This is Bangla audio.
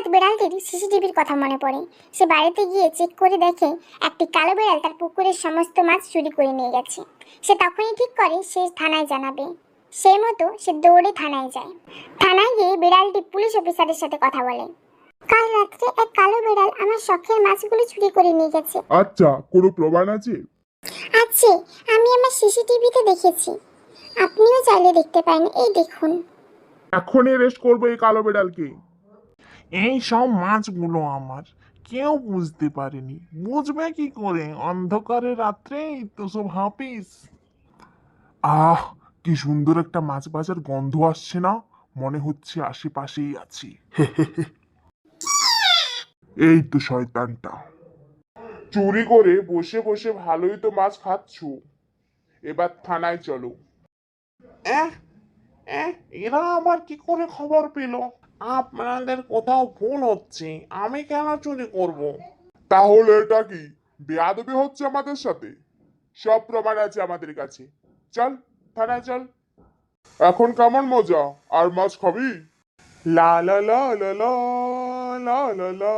বিড়ালটির সিসিটিভির কথা মনে পড়ে। সে বাড়িতে গিয়ে চেক করে দেখে একটি কালো বিড়াল তার পুকুরের সমস্ত মাছ চুরি করে নিয়ে গেছে। সে তখনই ঠিক করে সে থানায় জানাবে। সেই মতো সে দৌড়ে থানায় যায়। থানায় গিয়ে বিড়ালটি পুলিশ অফিসারের সাথে কথা বলে। কাল রাত্রে এক কালো বিড়াল আমার শখের মাছগুলো চুরি করে নিয়ে গেছে। আচ্ছা, কোনো প্রমাণ আছে? আছে, আমি আমার সিসিটিভিতে দেখেছি। আপনিও চাইলে দেখতে পারেন, এই দেখুন। এখনই অ্যারেস্ট করবো এই কালো বিড়ালকে। এই সব মাছগুলো আমার, কেউ বুঝতে পারেনি। বুঝবে কি করে? অন্ধকারে রাত্রে তো সব হাফিস। আহ, কি সুন্দর একটা মাছ ভাজার গন্ধ আসছে না? মনে হচ্ছে আশেপাশেই আছি। এই তো শয়তানটা। চুরি করে বসে বসে ভালোই তো মাছ খাচ্ছ। এবার থানায় চলো। এহ এহ এরা আবার কি করে খবর পেল? আপনাদের কোথাও ভুল হচ্ছে, আমি কেন চুরি করব? তাহলে এটা কি বেয়াদবি হচ্ছে আমাদের সাথে? সব প্রমাণ আছে আমাদের কাছে। চল, থানায় চল। এখন কেমন মজা? আর মাছ খাবি? লা লা লা লা লা লা লা লা।